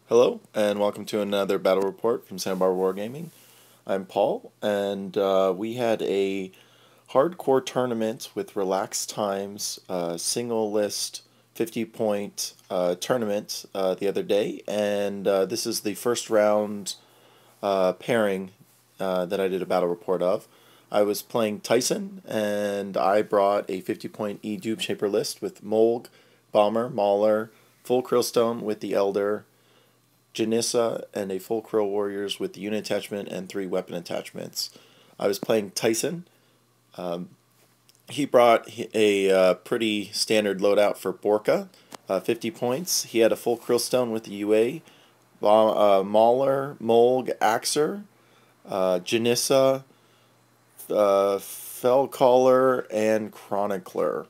Hello, and welcome to another battle report from Sandbar Wargaming. I'm Paul, and we had a hardcore tournament with relaxed times, single list 50-point tournament the other day, and this is the first round pairing that I did a battle report of. I was playing Tyson, and I brought a 50-point E-Dube Shaper list with Molg, Bomber, Mauler, full Krillstone with the Elder, Janissa, and a full Krill Warriors with the unit attachment and 3 weapon attachments. I was playing Tyson. He brought a pretty standard loadout for Borka, 50 points. He had a full Krillstone with the UA, Mauler, Molg, Axer, Janissa, Fellcaller, and Chronicler.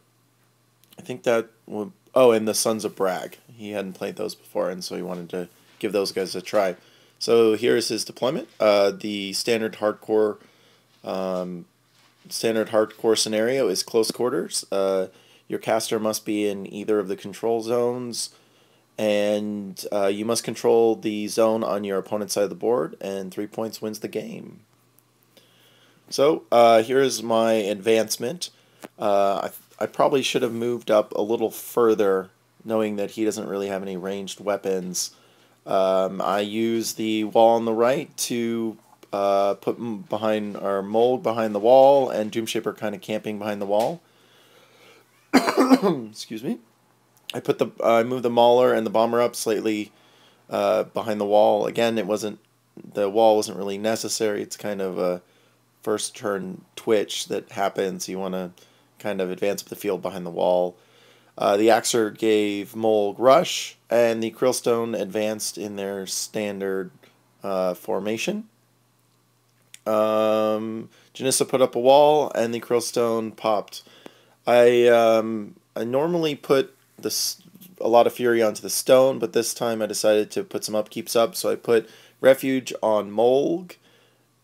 I think that would... Oh, and the Sons of Brag. He hadn't played those before, and so he wanted to give those guys a try. So here's his deployment. The standard hardcore scenario is close quarters. Your caster must be in either of the control zones, and you must control the zone on your opponent's side of the board, and 3 points wins the game. So here's my advancement. I probably should have moved up a little further, knowing that he doesn't really have any ranged weapons. I use the wall on the right to put behind our mold behind the wall, and Doomshaper kind of camping behind the wall. Excuse me. I moved the Mauler and the Bomber up slightly behind the wall. Again, the wall wasn't really necessary. It's kind of a first turn twitch that happens. You want to kind of advance up the field behind the wall. The Axer gave Molg rush, and the Krillstone advanced in their standard formation. Janissa put up a wall, and the Krillstone popped. I normally put a lot of fury onto the stone, but this time I decided to put some upkeeps up, so I put refuge on Molg,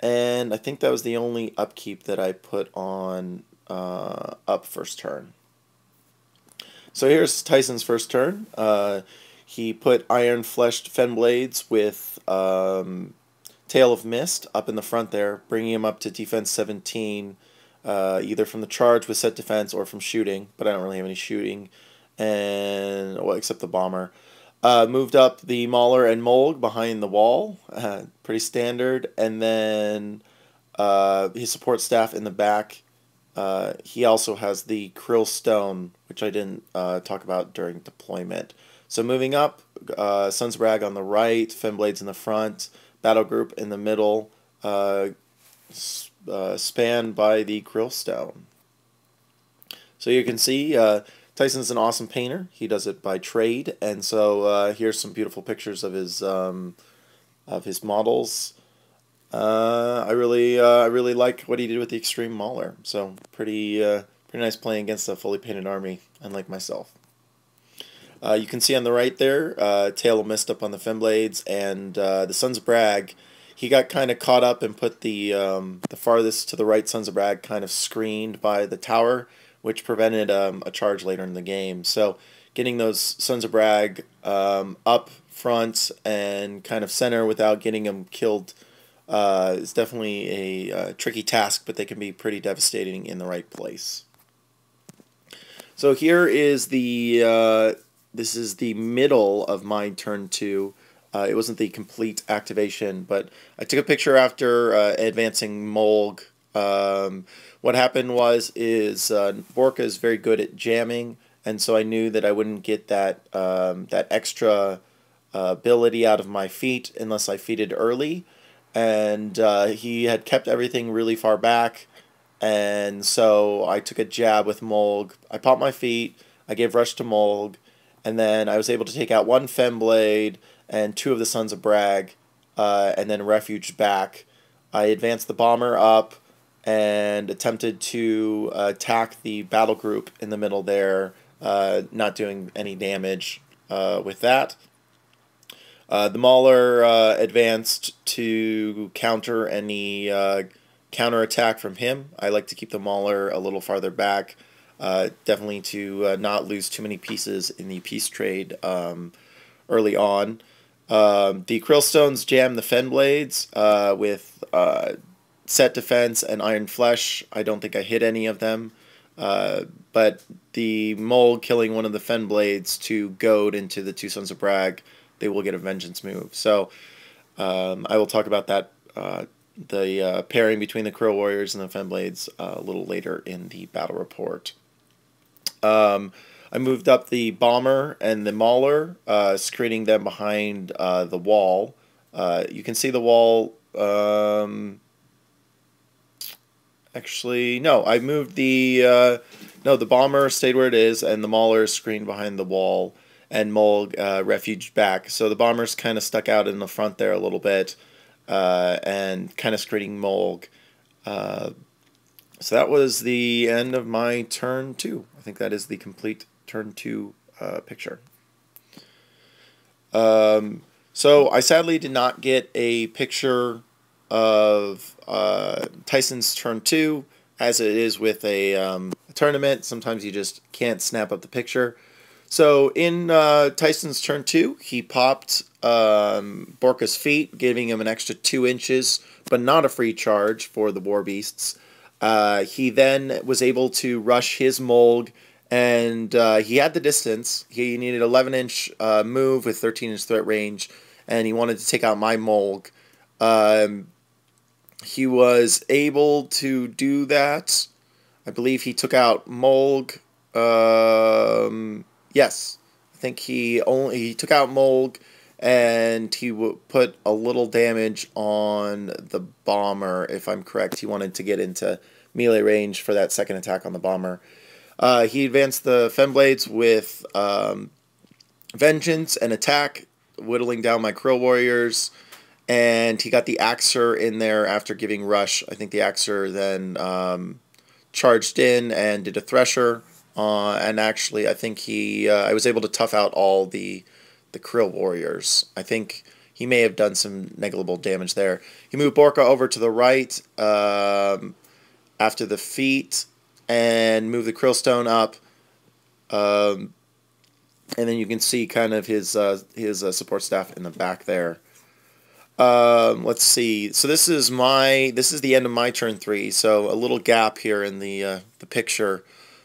and I think that was the only upkeep that I put on up first turn. So here's Tyson's first turn. He put Iron Fleshed Fenblades with Tail of Mist up in the front there, bringing him up to defense 17, either from the charge with set defense or from shooting, but I don't really have any shooting, and well, except the Bomber. Moved up the Mauler and Molg behind the wall, pretty standard, and then his support staff in the back. He also has the Krill Stone, which I didn't talk about during deployment. So moving up, Sons of Brag on the right, Fenblades in the front, Battle Group in the middle, spanned by the Krill Stone. So you can see Tyson's an awesome painter. He does it by trade, and so here's some beautiful pictures of his models. I really like what he did with the Extreme Mauler. So pretty nice playing against a fully painted army, unlike myself. You can see on the right there, Tail of Mist up on the Fenblades, and the Sons of Brag. He got kind of caught up and put the farthest to the right Sons of Brag kind of screened by the tower, which prevented a charge later in the game. So getting those Sons of Brag up front and kind of center without getting them killed is definitely a tricky task, but they can be pretty devastating in the right place. So here is this is the middle of my turn 2. It wasn't the complete activation, but I took a picture after advancing Molg. What happened is Borka is very good at jamming, and so I knew that I wouldn't get that extra ability out of my feet unless I feated early. And he had kept everything really far back, and so I took a jab with Molg. I popped my feet, I gave rush to Molg, and then I was able to take out 1 Femblade and 2 of the Sons of Brag, and then refuged back. I advanced the Bomber up and attempted to attack the battle group in the middle there, not doing any damage with that. The Mauler advanced to counter any counterattack from him. I like to keep the Mauler a little farther back, definitely to not lose too many pieces in the peace trade early on. The Krillstones jam the Fen Blades with Set Defense and Iron Flesh. I don't think I hit any of them. But the Mole killing one of the Fen Blades to goad into the Two Sons of Brag, they will get a Vengeance move. So I will talk about that, the pairing between the Krill Warriors and the Fen Blades a little later in the battle report. I moved up the Bomber and the Mauler, screening them behind the wall. You can see the wall. Actually, no, I moved the no, the Bomber stayed where it is, and the Mauler is screened behind the wall, and Mulg refuged back. So the Bomber's kind of stuck out in the front there a little bit, and kind of screening Mulg. So that was the end of my turn 2. I think that is the complete turn 2 picture. So I sadly did not get a picture of Tyson's turn 2, as it is with a tournament. Sometimes you just can't snap up the picture. So in Tyson's turn 2, he popped Borka's feet, giving him an extra 2 inches, but not a free charge for the War Beasts. He then was able to rush his Molg, and he had the distance. He needed 11-inch move with 13-inch threat range, and he wanted to take out my Molg. He was able to do that. I believe he took out Molg. Yes, I think he took out Molg, and he put a little damage on the Bomber, if I'm correct. He wanted to get into melee range for that second attack on the Bomber. He advanced the Fen Blades with Vengeance and Attack, whittling down my Krill Warriors, and he got the Axer in there after giving Rush. I think the Axer then charged in and did a Thresher, and actually I think I was able to tough out all the Krill Warriors. I think he may have done some negligible damage there. He moved Borka over to the right after the feat, and moved the Krillstone up, and then you can see kind of his support staff in the back there. Let's see. So this is the end of my turn 3. So a little gap here in the picture,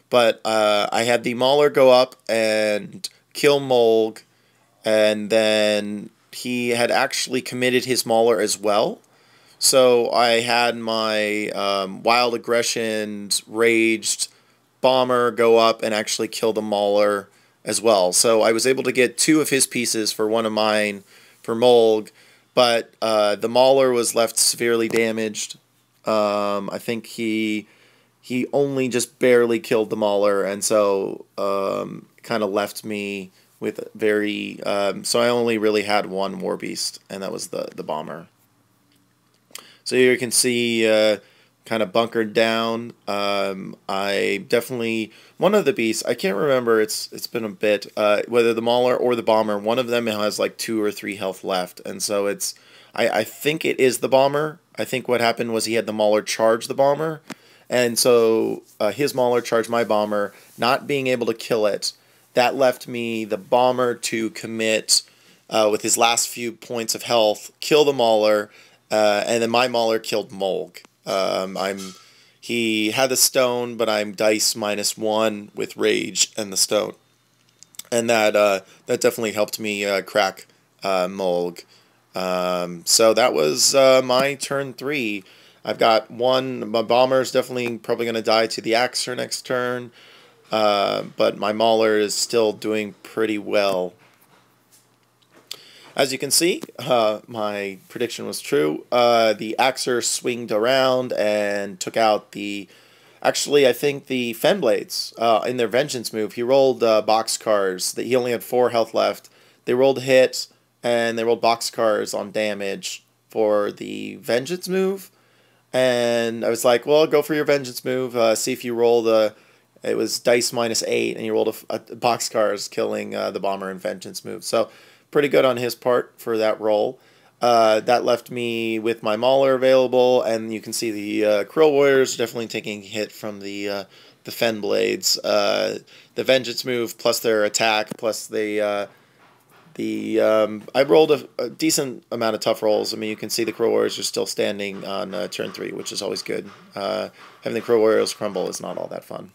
but I had the Mauler go up and kill Molg, and then he had actually committed his Mauler as well. So I had my Wild Aggression's Raged Bomber go up and actually kill the Mauler as well. So I was able to get 2 of his pieces for 1 of mine for Molg, but the Mauler was left severely damaged. I think he only just barely killed the Mauler, and so kind of left me with very... so I only really had 1 War Beast, and that was the Bomber. So here you can see kind of bunkered down. I definitely... One of the beasts, I can't remember, it's been a bit, whether the Mauler or the Bomber, one of them has like 2 or 3 health left. And so it's... I think it is the Bomber. I think what happened was he had the Mauler charge the Bomber. And so his Mauler charged my Bomber, not being able to kill it. That left me the Bomber to commit with his last few points of health, kill the Mauler, and then my Mauler killed Molg. He had the stone, but I'm dice -1 with rage and the stone, and that definitely helped me crack Molg. So that was my turn 3. I've got 1. My Bomber's definitely probably going to die to the Axer next turn, but my Mauler is still doing pretty well. As you can see, my prediction was true. The Axer swinged around and took out the... Actually, I think the Fen Blades in their Vengeance move. He rolled Boxcars. He only had 4 health left. They rolled hit, and they rolled Boxcars on damage for the Vengeance move. And I was like, well, go for your Vengeance move. See if you roll the... It was dice -8, and you rolled a Boxcars killing the Bomber and Vengeance move. So... pretty good on his part for that roll. That left me with my Mauler available, and you can see the Krill Warriors definitely taking a hit from the Fen Blades. The Vengeance move plus their attack plus the I rolled a decent amount of tough rolls. I mean, you can see the Crow Warriors are still standing on turn 3, which is always good. Having the Crow Warriors crumble is not all that fun.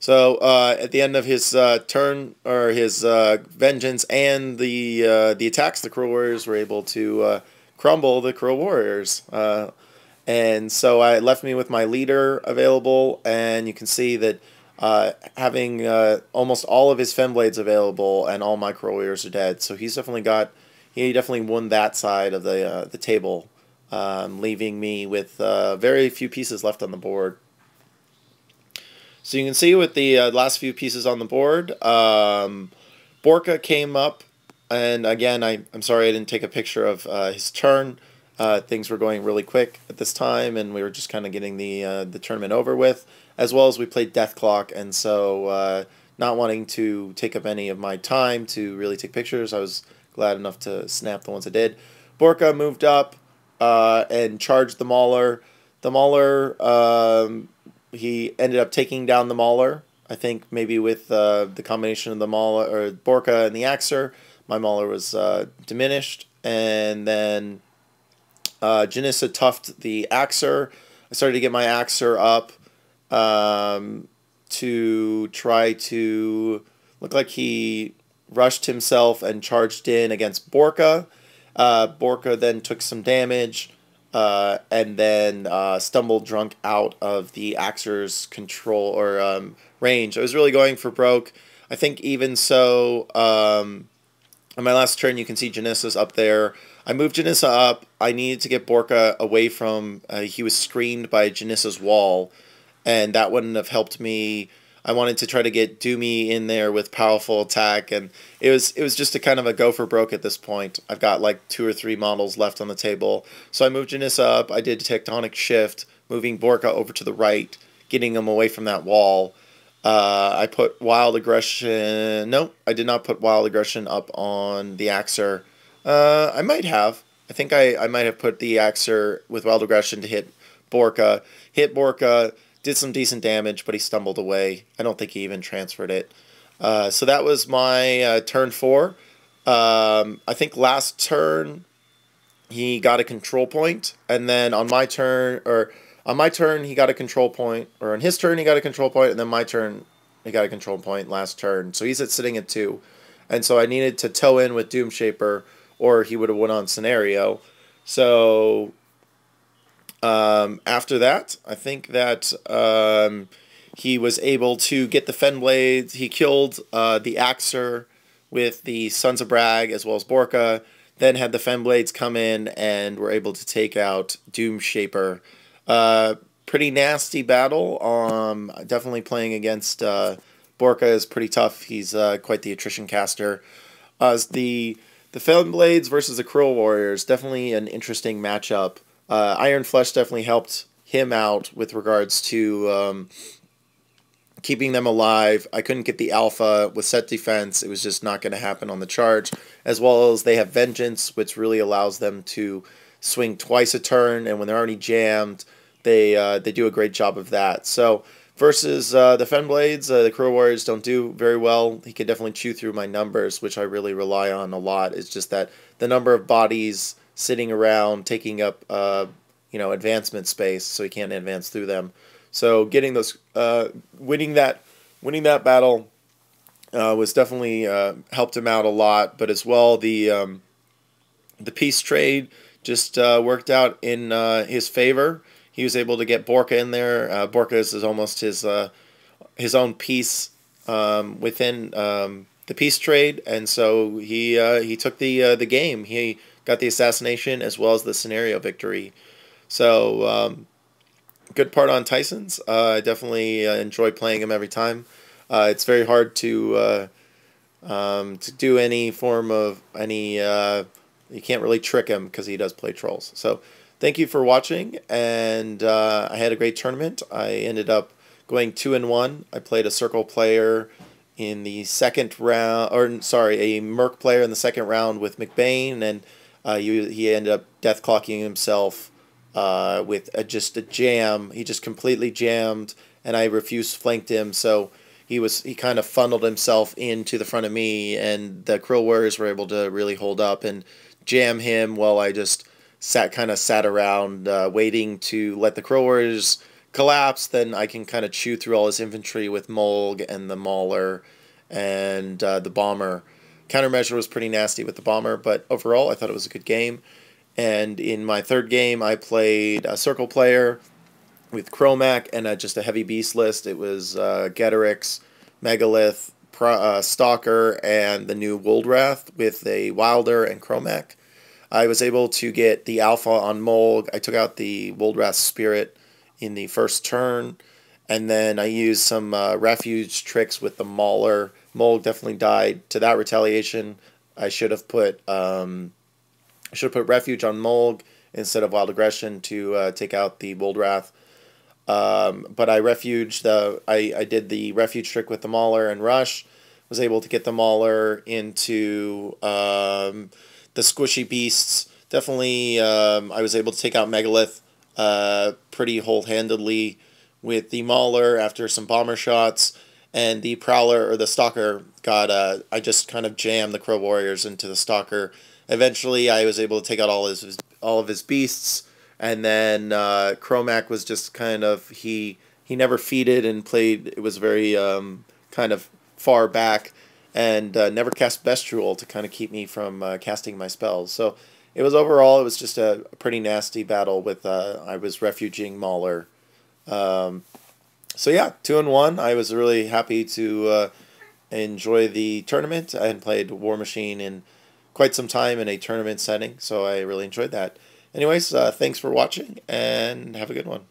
So at the end of his turn, or his vengeance and the attacks, the Crow Warriors were able to crumble the Crow Warriors. And so I left me with my leader available, and you can see that having almost all of his Femblades available and all my Crow Warriors are dead. So he definitely won that side of the table, leaving me with very few pieces left on the board. So you can see with the last few pieces on the board, Borka came up, and again, I'm sorry I didn't take a picture of his turn. Things were going really quick at this time, and we were just kind of getting the tournament over with, as well as we played Death Clock, and so not wanting to take up any of my time to really take pictures, I was glad enough to snap the ones I did. Borka moved up and charged the Mauler. The Mauler, he ended up taking down the Mauler. I think maybe with the combination of the Mauler, or Borka and the Axer, my Mauler was diminished, and then Janissa tuffed the Axer. I started to get my Axer up to try to look like he rushed himself and charged in against Borka. Borka then took some damage and then stumbled drunk out of the Axer's control or range. I was really going for broke. I think even so, on my last turn, you can see Janissa's up there. I moved Janissa up. I needed to get Borka away from... he was screened by Janissa's wall, and that wouldn't have helped me. I wanted to try to get Doomy in there with powerful attack, and it was just a kind of a go for broke at this point. I've got like 2 or 3 models left on the table. So I moved Janissa up. I did Tectonic Shift, moving Borka over to the right, getting him away from that wall. I put Wild Aggression... No, I did not put Wild Aggression up on the Axer. I might have. I think I might have put the Axer with Wild Aggression to hit Borka. Hit Borka, did some decent damage, but he stumbled away. I don't think he even transferred it. So that was my turn 4. I think last turn he got a control point, and then on my turn, he got a control point, or on his turn he got a control point, and then my turn he got a control point last turn. So he's sitting at 2, and so I needed to toe in with Doomshaper, or he would have won on Scenario. So after that, I think that he was able to get the Fenblades. He killed the Axer with the Sons of Brag as well as Borka, then had the Fenblades come in and were able to take out Doomshaper. Pretty nasty battle. Definitely playing against Borka is pretty tough. He's quite the attrition caster. The Fenblades versus the Crow Warriors, definitely an interesting matchup. Iron Flesh definitely helped him out with regards to keeping them alive. I couldn't get the alpha with set defense. It was just not going to happen on the charge. As well as they have Vengeance, which really allows them to swing twice a turn, and when they're already jammed, they do a great job of that. So versus the Fenblades, the Crow Warriors don't do very well. He could definitely chew through my numbers, which I really rely on a lot. It's just that the number of bodies sitting around taking up advancement space, so he can't advance through them. So getting those winning that battle was definitely helped him out a lot. But as well, the peace trade just worked out in his favor. He was able to get Borka in there. Borka is almost his own piece within the peace trade, and so he took the game. He got the assassination as well as the scenario victory. So good part on Tyson's. I definitely enjoy playing him every time. It's very hard to do any form of any. You can't really trick him because he does play trolls. So thank you for watching, and I had a great tournament. I ended up going 2-1. I played a circle player in the second round, or sorry, a Merc player in the second round with McBain, and he ended up death clocking himself with just a jam. He just completely jammed, and I refused flanked him, so he kind of funneled himself into the front of me, and the Krill Warriors were able to really hold up and jam him while I just sat around waiting to let the Krill Warriors collapse. Then I can kind of chew through all his infantry with Mulg and the Mauler and the Bomber. Countermeasure was pretty nasty with the Bomber, but overall I thought it was a good game. And in my third game, I played a Circle Player with Chromac and just a heavy beast list. It was Getorix, Megalith, Stalker, and the new Woldrath with a Wilder and Chromac. I was able to get the alpha on Mulg. I took out the Woldrath Spirit in the first turn, and then I used some refuge tricks with the Mauler. Mulg definitely died to that retaliation. I should have put refuge on Mulg instead of Wild Aggression to take out the Woldrath. But I I did the refuge trick with the Mauler and Rush. Was able to get the Mauler into the squishy beasts. Definitely, I was able to take out Megalith pretty whole-handedly with the Mauler after some bomber shots, and the Prowler or the Stalker got. I just kind of jammed the Crow Warriors into the Stalker. Eventually, I was able to take out all of his beasts, and then Chromac was just kind of he never feeded and played. It was very kind of far back, and never cast Bestial to kind of keep me from casting my spells. So it was just a pretty nasty battle with I was refuging Mauler. So yeah, 2-1. I was really happy to enjoy the tournament. I hadn't played War Machine in quite some time in a tournament setting, so I really enjoyed that. Anyways, thanks for watching, and have a good one.